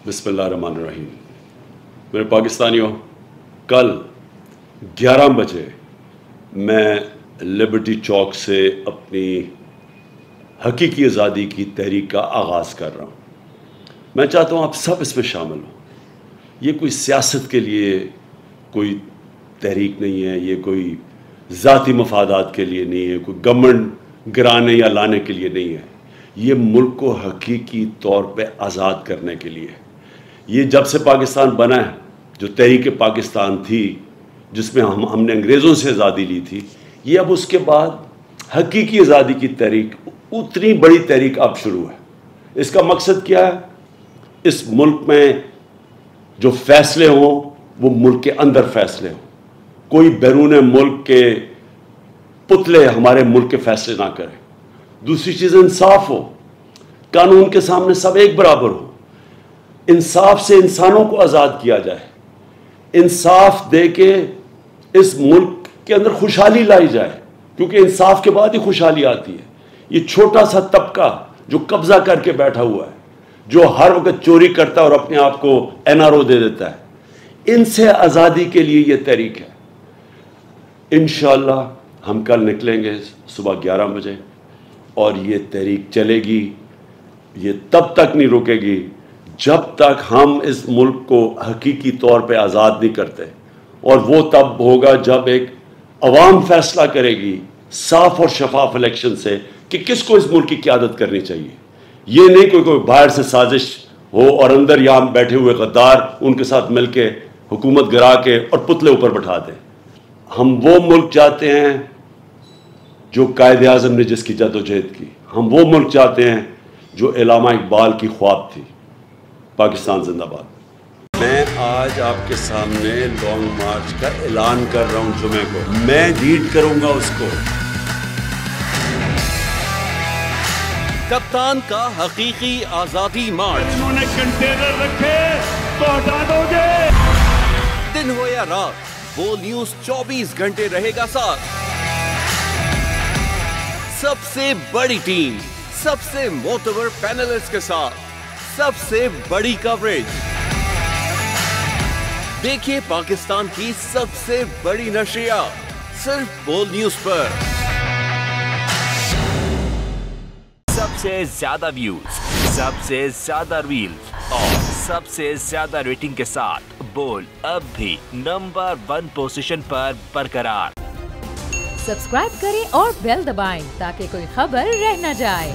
बिस्मिल्लाहिर्रहमानिर्रहीम। मेरे पाकिस्तानियों, कल 11 बजे मैं लिबर्टी चौक से अपनी हकीकी आज़ादी की तहरीक का आगाज़ कर रहा हूँ। मैं चाहता हूँ आप सब इसमें शामिल हों। ये कोई सियासत के लिए कोई तहरीक नहीं है, ये कोई ज़ाती मफादात के लिए नहीं है, कोई गवर्नमेंट गिराने या लाने के लिए नहीं है। ये मुल्क को हकीकी तौर पे आज़ाद करने के लिए। ये जब से पाकिस्तान बना है, जो तहरीक पाकिस्तान थी जिसमें हमने अंग्रेज़ों से आज़ादी ली थी, ये अब उसके बाद हकीकी आज़ादी की तहरीक, उतनी बड़ी तहरीक अब शुरू है। इसका मकसद क्या है? इस मुल्क में जो फ़ैसले हों वो मुल्क के अंदर फ़ैसले हों। कोई बैरून मुल्क के पुतले हमारे मुल्क के फ़ैसले ना करें। दूसरी चीज़, इंसाफ हो, कानून के सामने सब एक बराबर हो। इंसाफ से इंसानों को आज़ाद किया जाए। इंसाफ दे के इस मुल्क के अंदर खुशहाली लाई जाए, क्योंकि इंसाफ के बाद ही खुशहाली आती है। ये छोटा सा तबका जो कब्जा करके बैठा हुआ है, जो हर वक्त चोरी करता है और अपने आप को NRO दे देता है, इनसे आज़ादी के लिए ये तहरीक है। इंशाअल्लाह हम कल निकलेंगे सुबह 11 बजे और ये तहरीक चलेगी। ये तब तक नहीं रुकेगी जब तक हम इस मुल्क को हकीकी तौर पे आज़ाद नहीं करते, और वो तब होगा जब एक अवाम फैसला करेगी साफ और शफाफ इलेक्शन से कि किसको इस मुल्क की क़यादत करनी चाहिए। ये नहीं कोई बाहर से साजिश हो और अंदर यहाँ बैठे हुए गद्दार उनके साथ मिलके हुकूमत गिरा के और पुतले ऊपर बैठा दें। हम वो मुल्क चाहते हैं जो कायदे आज़म ने जिसकी जदोजहद की। हम वो मुल्क चाहते हैं जो इलामा इकबाल की ख्वाब थी। पाकिस्तान जिंदाबाद। मैं आज आपके सामने लॉन्ग मार्च का ऐलान कर रहा हूं। जुमे को मैं लीड करूंगा उसको। कप्तान का हकीकी आजादी मार्च। उन्होंने कंटेनर रखे तो हटा दोगे। दिन हो या रात, वो न्यूज 24 घंटे रहेगा साथ। सबसे बड़ी टीम, सबसे मोतबर पैनलिस्ट के साथ, सबसे बड़ी कवरेज। देखिए पाकिस्तान की सबसे बड़ी नशरियात सिर्फ बोल न्यूज पर। सबसे ज्यादा व्यूज, सबसे ज्यादा रील्स और सबसे ज्यादा रेटिंग के साथ बोल अब भी नंबर 1 पोजीशन पर बरकरार। सब्सक्राइब करें और बेल दबाएं ताकि कोई खबर रह न जाए।